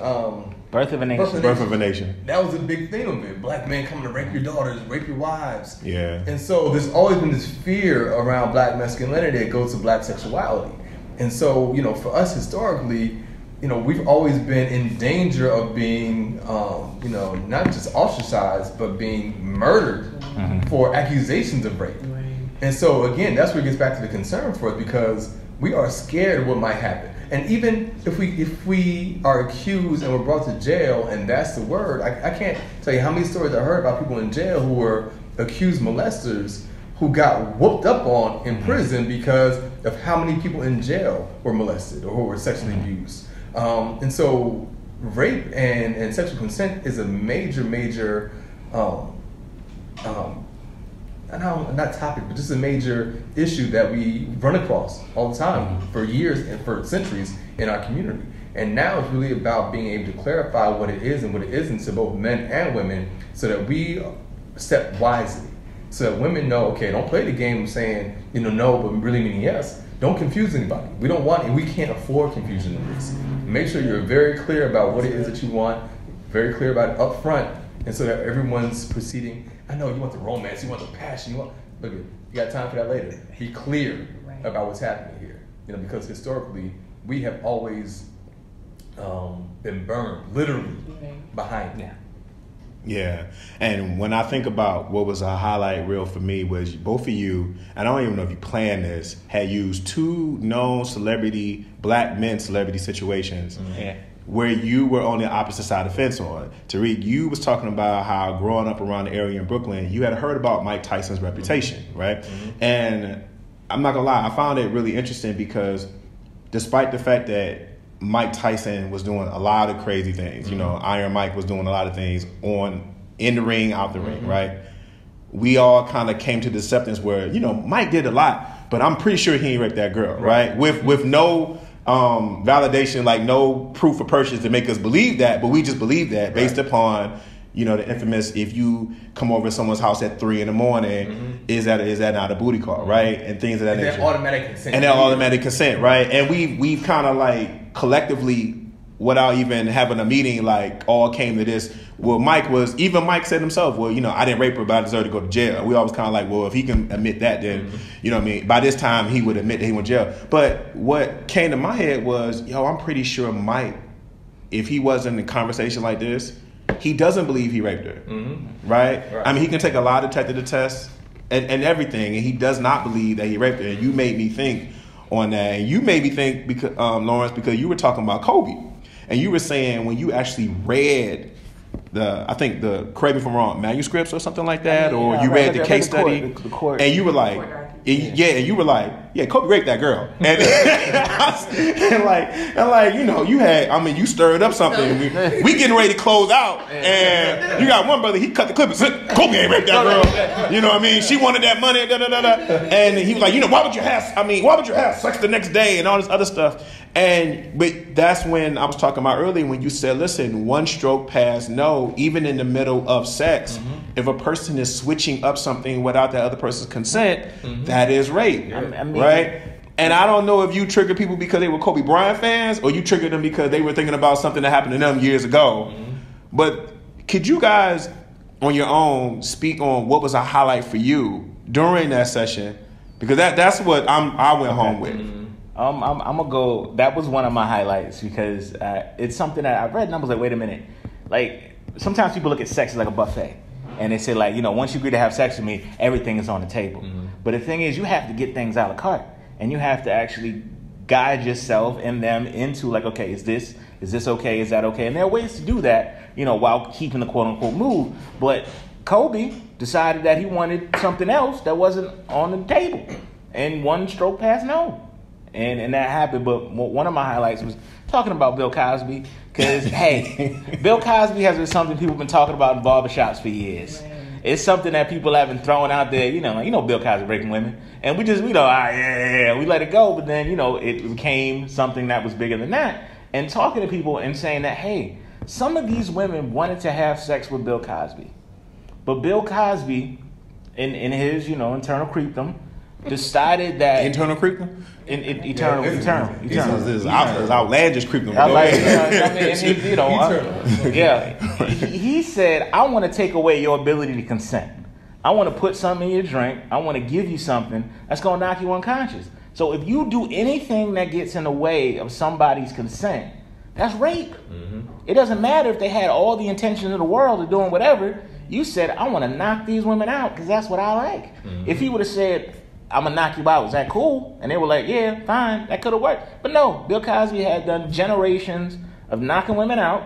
Birth of a Nation. Birth of a Nation. That was a big thing of it. Black men coming to rape your daughters, rape your wives. Yeah. And so there's always been this fear around black masculinity that goes to black sexuality. And so, for us historically, we've always been in danger of being, not just ostracized, but being murdered for accusations of rape. Right. And so, again, that's where it gets back to the concern for us because we are scared of what might happen. And even if we are accused and we're brought to jail, and that's the word, I can't tell you how many stories I heard about people in jail who were accused molesters who got whooped up on in prison because of how many people in jail were molested or who were sexually abused. And so rape and sexual consent is a major, not topic, but just a major issue that we run across all the time for years and for centuries in our community. And now it's really about being able to clarify what it is and what it isn't to both men and women so that we step wisely. So that women know, okay, don't play the game of saying, no, but really meaning yes. Don't confuse anybody. We don't want it. We can't afford confusion in this. Make sure you're very clear about what it is that you want, very clear about it up front, and so that everyone's proceeding. I know you want the romance, you want the passion, you got time for that later. Be clear about what's happening here. Because historically, we have always been burned, literally, behind that. Yeah, and when I think about what was a highlight reel for me was both of you, and I don't even know if you planned this, had used two known black men celebrity situations where you were on the opposite side of the fence on. Tariiq, you was talking about how growing up around the area in Brooklyn, you had heard about Mike Tyson's reputation, right? And I'm not gonna lie, I found it really interesting because despite the fact that Mike Tyson was doing a lot of crazy things. Iron Mike was doing a lot of things in the ring, out the ring, right? We all kind of came to the acceptance where, Mike did a lot, but I'm pretty sure he ain't raped that girl, right? With no validation, like no proof of purchase to make us believe that, but we just believe that based upon, the infamous, if you come over to someone's house at 3 a.m, is that not a booty call, right? And things of that nature. And that automatic consent. And that automatic consent, right? And we've kind of like collectively, without even having a meeting, like all came to this. Well, Mike said himself, well, I didn't rape her, but I deserve to go to jail. And we always kind of like, well, if he can admit that, then, by this time he would admit that he went to jail. But what came to my head was, I'm pretty sure Mike, if he wasn't in a conversation like this, he doesn't believe he raped her, right? I mean, he can take a lie detector to test, and everything, and he does not believe that he raped her. And you made me think on that, and you made me think because Lawrence, because you were talking about Kobe, and you were saying when you actually read correct me if I'm wrong, manuscripts or something like that, or you read the case study, the court, and you were like, and you were like, yeah, Kobe raped that girl, and you had, you stirred up something. We getting ready to close out, and you got one brother, he cut the clip and said, Kobe ain't raped that girl. You know what I mean? She wanted that money, and he was like, why would you have sex the next day and all this other stuff? But that's when I was talking about earlier when you said, listen, one stroke past no, even in the middle of sex, if a person is switching up something without that other person's consent, that is rape, right? And I don't know if you trigger people because they were Kobe Bryant fans or you triggered them because they were thinking about something that happened to them years ago. But could you guys, on your own, speak on what was a highlight for you during that session? Because that's what I went home with. I'm gonna go. That was one of my highlights because it's something that I read and I was like, wait a minute. Like sometimes people look at sex as like a buffet, and they say like, once you agree to have sex with me, everything is on the table. But the thing is, you have to get things a la carte, and you have to actually guide yourself and them into like, okay, is this okay? Is that okay? And there are ways to do that, while keeping the quote unquote move. But Kobe decided that he wanted something else that wasn't on the table, and one stroke past no. And that happened, but one of my highlights was talking about Bill Cosby, because, hey, Bill Cosby has been something people have been talking about in barbershops for years. Right. It's something that people have been throwing out there, Bill Cosby raping women, and we let it go, but then, it became something that was bigger than that. And talking to people and saying that, hey, some of these women wanted to have sex with Bill Cosby, but Bill Cosby, in his, internal creepdom, decided that internal creepdom. Eternal. This outlandish creepdom. He said, I want to take away your ability to consent. I want to put something in your drink. I want to give you something that's going to knock you unconscious. So if you do anything that gets in the way of somebody's consent, that's rape. It doesn't matter if they had all the intentions in the world of doing whatever. You said, I want to knock these women out because that's what I like. If he would have said, I'm going to knock you out, is that cool? And they were like, yeah, fine, that could have worked. But no, Bill Cosby had done generations of knocking women out.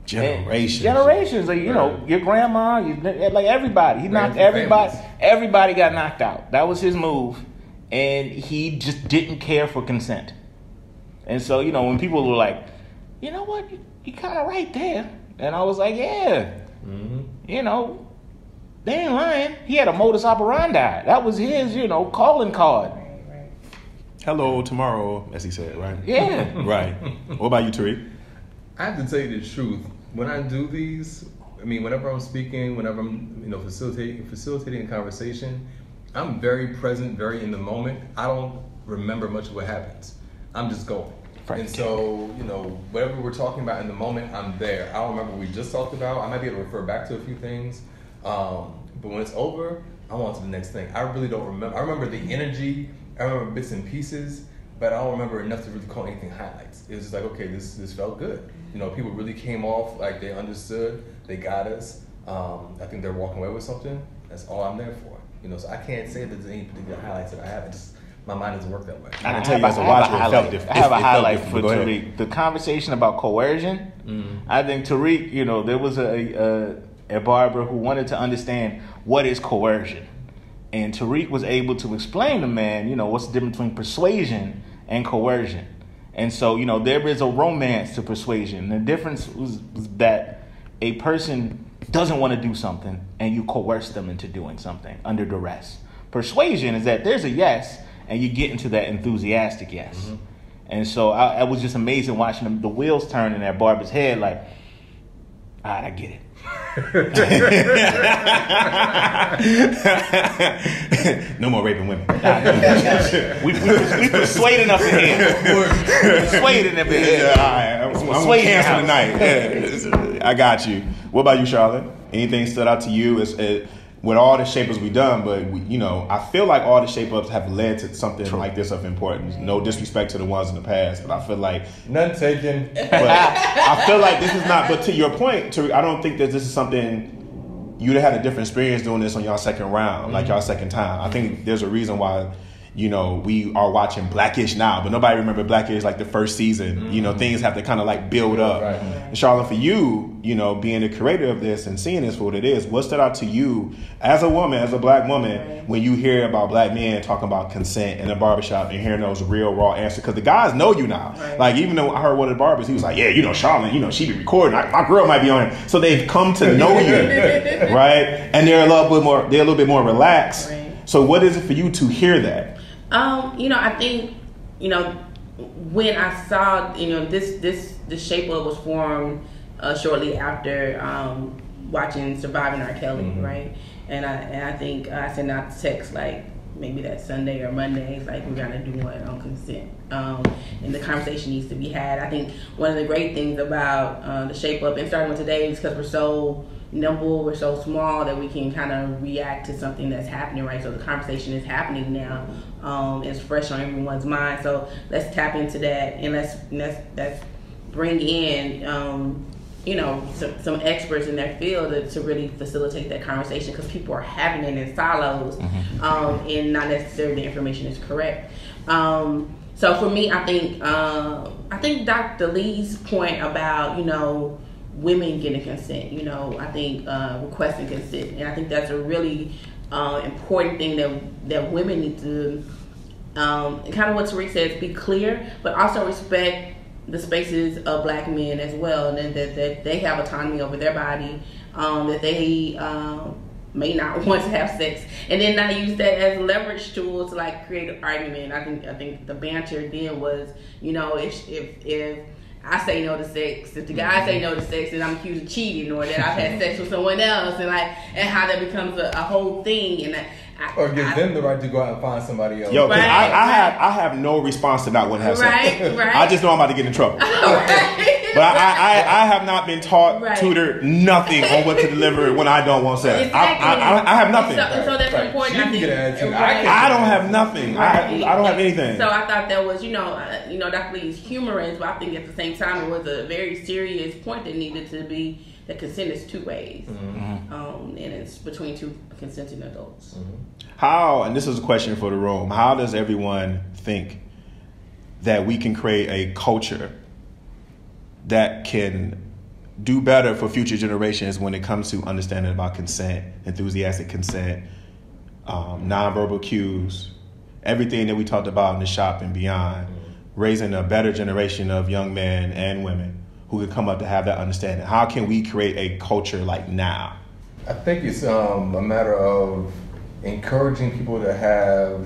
Generations. Like, your grandma, like everybody. He knocked everybody. Everybody got knocked out. That was his move. And he just didn't care for consent. And so, when people were like, you know what, you kind of right there. And I was like, yeah, they ain't lying. He had a modus operandi. That was his, calling card. Right. Hello, tomorrow, as he said, right? Yeah. Right. What about you, Tariiq? I have to tell you the truth. When I do these, whenever I'm speaking, whenever I'm, facilitating a conversation, I'm very present, very in the moment. I don't remember much of what happens. I'm just going. Right. And so, whatever we're talking about in the moment, I'm there. I don't remember what we just talked about. I might be able to refer back to a few things. But when it's over, I'm on to the next thing. I really don't remember. I remember the energy. I remember bits and pieces, but I don't remember enough to really call anything highlights. It was just like, okay, this felt good. People really came off like they understood. They got us. I think they're walking away with something. That's all I'm there for. So I can't say that there's any particular highlights that I have. My mind doesn't work that way. I can tell you as a watcher, it felt different. I have a highlight for Tariiq. The conversation about coercion. I think Tariiq, there was a barber who wanted to understand what is coercion. And Tariiq was able to explain to man, what's the difference between persuasion and coercion. And so, there is a romance to persuasion. The difference was that a person doesn't want to do something and you coerce them into doing something under duress. Persuasion is that there's a yes and you get into that enthusiastic yes. And so I was just amazing watching the wheels turn in that barber's head like, all right, I get it. No more raping women. We persuading up in here. Persuading up in here. I'm going to cancel tonight. I got you. What about you, Charlyn? Anything stood out to you with all the shapers we've done? But I feel like all the shape-ups have led to something like this of importance. No disrespect to the ones in the past, but I feel like none taken. But I feel like this is not. But to your point, I don't think that this is something you'd have had a different experience doing this on y'all second round, like y'all second time. I think there's a reason why, you know, we are watching Blackish now, but nobody remember Blackish like the first season. You know, things have to kind of like build up. Right. And Charlyn, for you, you know, being the creator of this and seeing this for what it is, what stood out to you as a woman, as a black woman, when you hear about black men talking about consent in a barbershop and hearing those real raw answers? Because the guys know you now. Right. Like, even though I heard one of the barbers, he was like, yeah, you know, Charlyn, you know, she be recording. My girl might be on it. So they've come to know you, right? And they're a little bit more relaxed. Right. So what is it for you to hear that? You know, I think, you know, when I saw, you know, the Shape-Up was formed shortly after watching Surviving R. Kelly, right? And I think I sent out the text like maybe that Sunday or Monday, like we're gonna do one on consent, and the conversation needs to be had. I think one of the great things about the Shape-Up, and starting with today, is because we're so nimble, we're so small that we can kind of react to something that's happening, right? So the conversation is happening now. It's fresh on everyone's mind. So let's tap into that, and let's bring in you know, some experts in their field to really facilitate that conversation, because people are having it in silos, and not necessarily the information is correct. So for me, I think Dr. Lee's point about, you know, women getting consent, you know, I think requesting consent, and I think that's a really important thing that women need to, kind of what Tariiq says, be clear, but also respect the spaces of black men as well, and that they have autonomy over their body, that they may not want to have sex, and then not use that as a leverage tool to like create an argument. I think the banter then was, you know, if I say no to sex, if the guy say no to sex, then I'm accused of cheating, or that I've had sex with someone else, and how that becomes a whole thing, and or give them the right to go out and find somebody else. Yo, because I have no response to not want to have sex. Right. I just know I'm about to get in trouble. But I have not been taught, tutored, nothing on what to deliver when I don't want sex. Exactly. I have nothing. So that's important. I think. I don't have nothing. I don't have anything. So I thought that was, you know, Dr. Lee is humorous, but I think at the same time it was a very serious point that needed to be, that consent is two ways, and it's between two consenting adults. How, and this is a question for the room, how does everyone think that we can create a culture that can do better for future generations when it comes to understanding about consent, enthusiastic consent, nonverbal cues, everything that we talked about in the shop and beyond, raising a better generation of young men and women who can come up to have that understanding? How can we create a culture like now? I think it's a matter of encouraging people to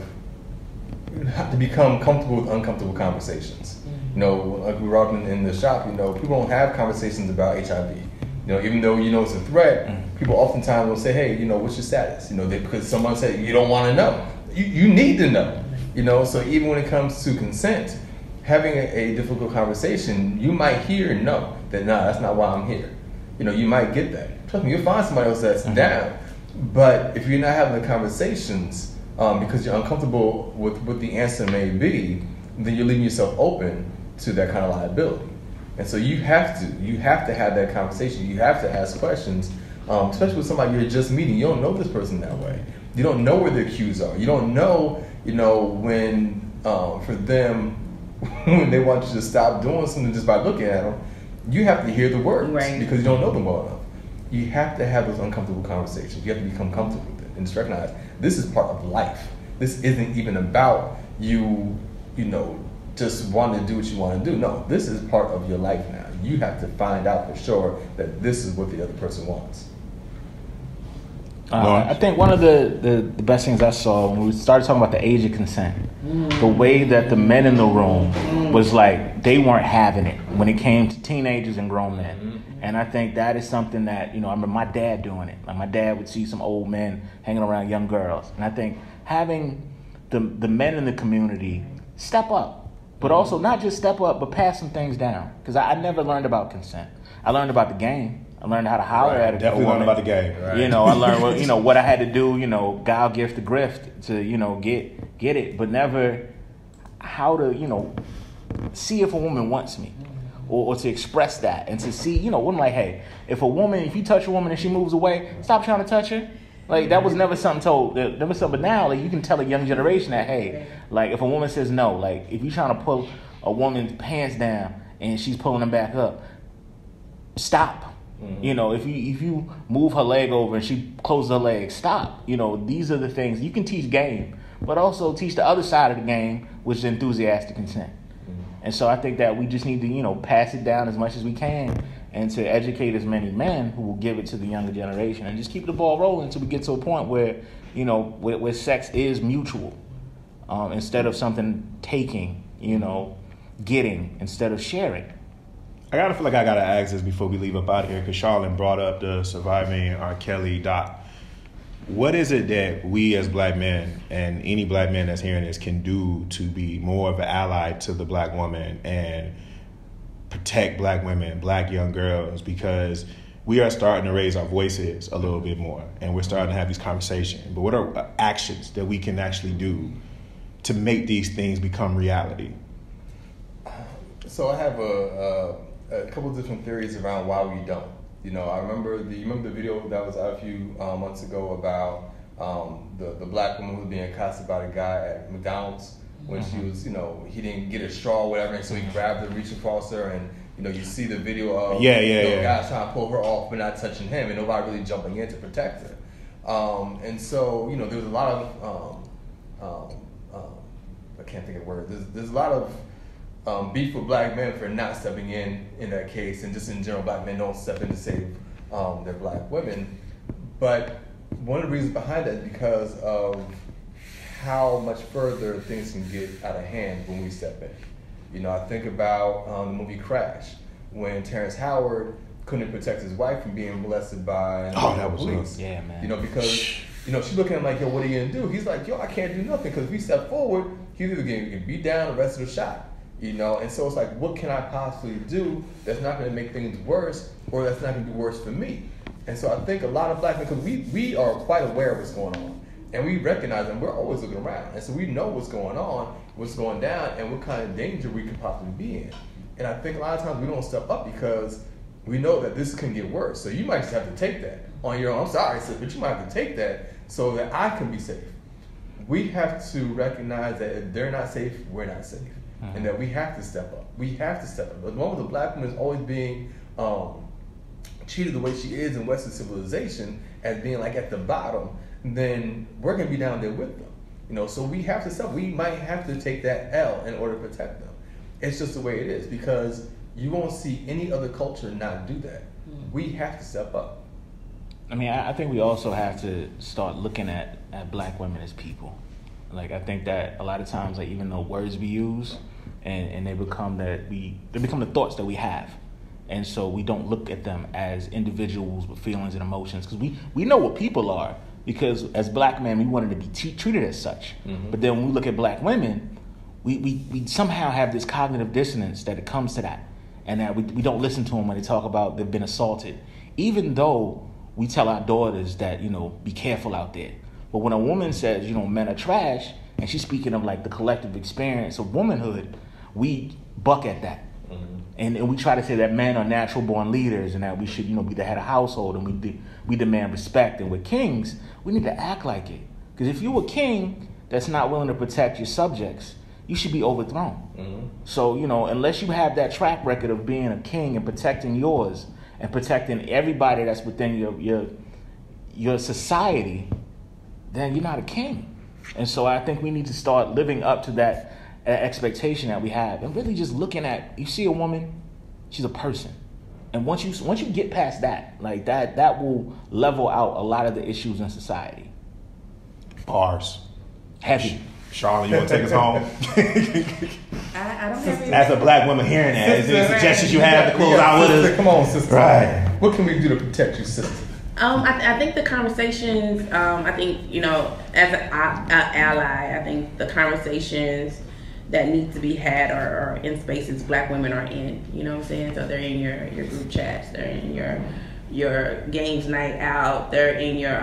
become comfortable with uncomfortable conversations. You know, like we were out in the shop, you know, people don't have conversations about HIV. You know, even though you know it's a threat, people oftentimes will say, hey, you know, what's your status? You know, because someone said you don't want to know. You need to know. You know, so even when it comes to consent, having a difficult conversation, you might hear and know that, nah, that's not why I'm here. You know, you might get that. Trust me, you'll find somebody else that's down. But if you're not having the conversations because you're uncomfortable with what the answer may be, then you're leaving yourself open to that kind of liability. And so you have to have that conversation. You have to ask questions, especially with somebody you're just meeting. You don't know this person that way. You don't know where their cues are. You don't know, you know, when for them, when they want you to stop doing something just by looking at them, you have to hear the words because you don't know them well enough. You have to have those uncomfortable conversations. You have to become comfortable with it and just recognize this is part of life. This isn't even about you know, just wanting to do what you want to do. No, this is part of your life now. You have to find out for sure that this is what the other person wants. I think one of the best things I saw when we started talking about the age of consent, the way that the men in the room was like, they weren't having it when it came to teenagers and grown men. And I think that is something that, you know, I remember my dad doing it. Like my dad would see some old men hanging around young girls. And I think having the men in the community step up, but also not just step up, but pass some things down. Because I never learned about consent. I learned about the game. I learned how to holler at a definitely woman. Learned about the game. Right. You know, I learned what, you know, what I had to do, you know, guile, gift, the grift to, you know, get it, but never how to, you know, see if a woman wants me, or to express that and to see, women like, hey, if you touch a woman and she moves away, stop trying to touch her. Like, that was never something told. But now, like, you can tell a young generation that, hey, like, if a woman says no, like, if you're trying to pull a woman's pants down and she's pulling them back up, stop. If you move her leg over and she closes her leg, stop. These are the things you can teach game, but also teach the other side of the game, which is enthusiastic consent. And so I think that we just need to, pass it down as much as we can and to educate as many men who will give it to the younger generation and just keep the ball rolling until we get to a point where, where sex is mutual, instead of something taking, getting instead of sharing. I feel like I gotta ask this before we leave up out of here, because Charlyn brought up the Surviving R. Kelly doc. What is it that we as black men and any black man that's hearing this can do to be more of an ally to the black woman and protect black women, black young girls? Because we are starting to raise our voices a little bit more, and we're starting to have these conversations. But what are actions that we can actually do to make these things become reality? So I have a couple of different theories around why we don't. I remember the video that was out a few months ago about the black woman who was being accosted by the guy at McDonald's when she was, he didn't get a straw or whatever, and so he grabbed her, reached across her, and you see the video of guys trying to pull her off but not touching him, and nobody really jumping in to protect her. And so there was a lot of I can't think of words. There's a lot of beef with black men for not stepping in that case, and just in general, black men don't step in to save their black women. But one of the reasons behind that is because of how much further things can get out of hand when we step in. I think about the movie Crash, when Terrence Howard couldn't protect his wife from being molested by that was police. Yeah, man. Because she's looking at him like, yo, what are you gonna do? He's like, yo, I can't do nothing, because if we step forward, he's either gonna get beat down, arrested, or shot. And so it's like, what can I possibly do that's not going to make things worse, or that's not going to be worse for me? And so I think a lot of black men, because we are quite aware of what's going on, and we recognize, and we're always looking around, and so we know what's going on, what's going down, and what kind of danger we could possibly be in. And I think a lot of times we don't step up because we know that this can get worse. So you might just have to take that on your own. I'm sorry, sis, but you might have to take that so that I can be safe. We have to recognize that if they're not safe, we're not safe. And that we have to step up. We have to step up. But one of the black woman is always being treated the way she is in Western civilization as being like at the bottom, then we're going to be down there with them. So we have to step. We might have to take that L in order to protect them. It's just the way it is, because you won't see any other culture not do that. We have to step up. I mean, I think we also have to start looking at black women as people. Like, I think that a lot of times, like, even though words we use, and they become the thoughts that we have, and so we don't look at them as individuals with feelings and emotions, because we know what people are, because as black men we wanted to be treated as such. But then when we look at black women, we somehow have this cognitive dissonance that it comes to that, and that we don't listen to them when they talk about they've been assaulted, even though we tell our daughters that be careful out there. But when a woman says men are trash, and she's speaking of like the collective experience of womanhood, we buck at that. And we try to say that men are natural born leaders, and that we should be the head of household, and we demand respect, and we're kings. We need to act like it, because if you're a king that's not willing to protect your subjects, you should be overthrown. So unless you have that track record of being a king and protecting yours and protecting everybody that's within your society, then you're not a king. And so I think we need to start living up to that expectation that we have, and really just looking at, you see a woman, she's a person. And once you get past that, like that will level out a lot of the issues in society. Bars. Heavy. Charlyn, you want to take us home? I don't have any. As a black woman hearing that, is there any suggestions you have to close out with us? Come on, sister. Right. What can we do to protect you, sister? I think the conversations, as an ally, I think the conversations that need to be had are in spaces black women are in, you know what I'm saying? So they're in your group chats, they're in your games night out, they're in your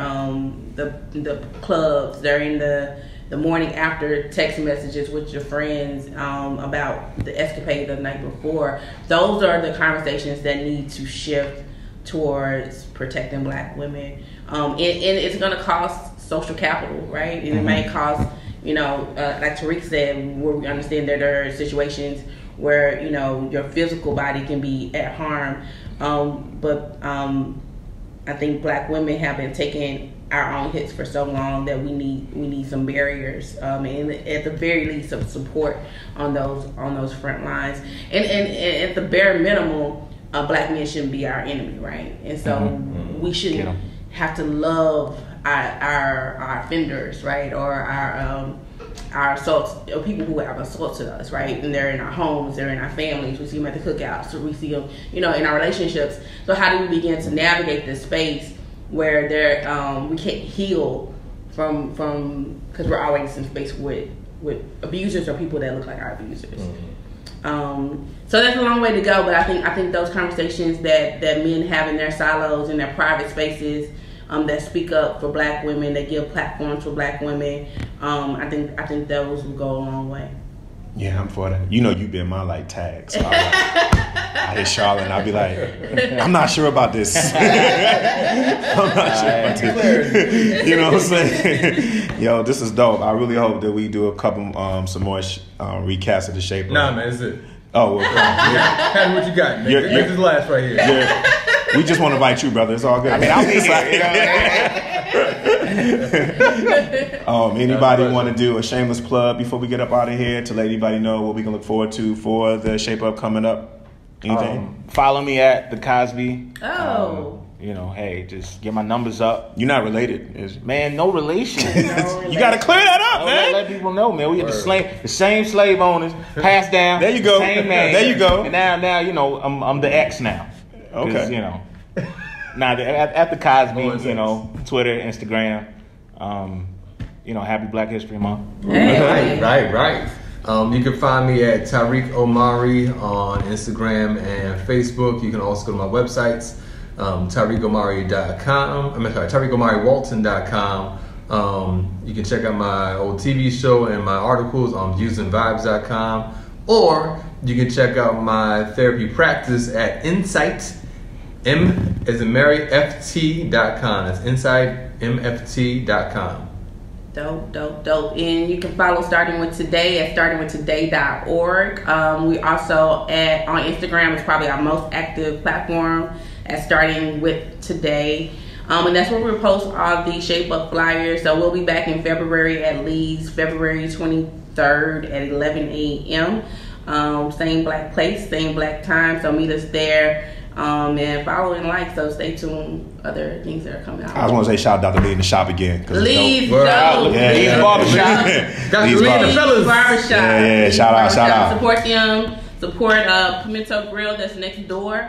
the clubs, they're in the the morning after text messages with your friends about the escapade the night before. Those are the conversations that need to shift towards protecting Black women. And it's going to cost social capital, right? And it may cost, like Tariiq said, where we understand that there are situations where, your physical body can be at harm. But I think Black women have been taking our own hits for so long that we need some barriers, and at the very least some support on those front lines. And at the bare minimum, Black men shouldn't be our enemy, right? And so we shouldn't have to love our offenders, right? Or our assaults, or people who have assaulted us, right? And they're in our homes, they're in our families. We see them at the cookouts, or we see them, in our relationships. So how do we begin to navigate this space where we can't heal from because we're always in space with abusers or people that look like our abusers. So that's a long way to go, but I think those conversations that men have in their silos, in their private spaces, that speak up for Black women, that give platforms for Black women, I think those will go a long way. Yeah, I'm for that. You've been my tag. So I hit Charlyn, I'll be like, I'm not sure about this. I'm not sure about this. You know what I'm saying? Yo, this is dope. I really hope that we do a couple, some more recasts of The ShapeUp. Nah, man, it's it. Oh, well, Patty, what you got? This is last right here. We just want to invite you, brother. It's all good. I mean, I'll be here. Anybody want to do a shameless plug before we get up out of here to let anybody know what we can look forward to for the ShapeUp coming up? Anything? Follow me at the Cosby. Oh. Hey, just get my numbers up. You're not related, man? No relation. You got to clear that up, man. Let people know, man. We had the same slave owners, passed down. There you go. Same name. There you go. And now, I'm the X now. Okay. Now at the Cosby, Twitter, Instagram. Happy Black History Month. Hey. Right. You can find me at Tariiq Omari on Instagram and Facebook. You can also go to my websites, TariiqOmari.com. TariiqOmariWalton.com. You can check out my old TV show and my articles on ViewsAndVibes.com, or you can check out my therapy practice at Insight, M as in Mary, FT.com. That's InsightMFT.com. Dope. And you can follow Starting With Today at startingwithtoday.org. We also on Instagram is probably our most active platform at Starting With Today. And that's where we post all the ShapeUp flyers. So we'll be back in February, at least February 23rd at 11 a.m. Same black place, same black time. So meet us there. And follow and like, so stay tuned. Other things that are coming out. I just want to say shout out to Lee in the shop again. Lee's Barbershop. Barbershop. Yeah. Shout out. Support them. Support Pimento Grill that's next door.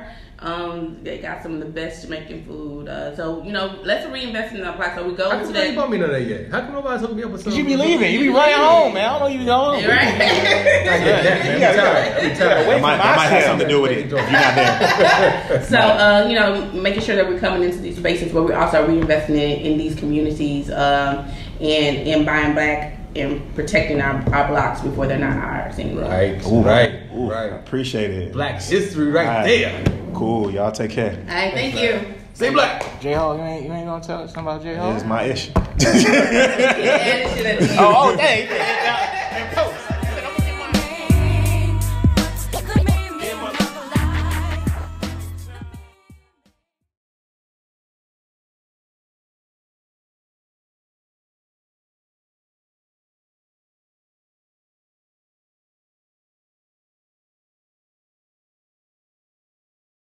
They got some of the best Jamaican food. So let's reinvest in our place. So we go How to come that. you brought me none of that yet? How come nobody's hooking me up with something? You be leaving. You be running home, man. I don't know you going. Right. I get that, man. Every time. That might have something to do with it. If you're not there. So making sure that we're coming into these spaces where we're also reinvesting in these communities, and buying back and protecting our blocks before they're not ours anymore. Right. Appreciate it. Black history there. Cool. Y'all take care. All right, thank you. Stay black. J-Ho, you ain't gonna tell us something about J-Ho? It's my issue. Yeah, Oh, dang.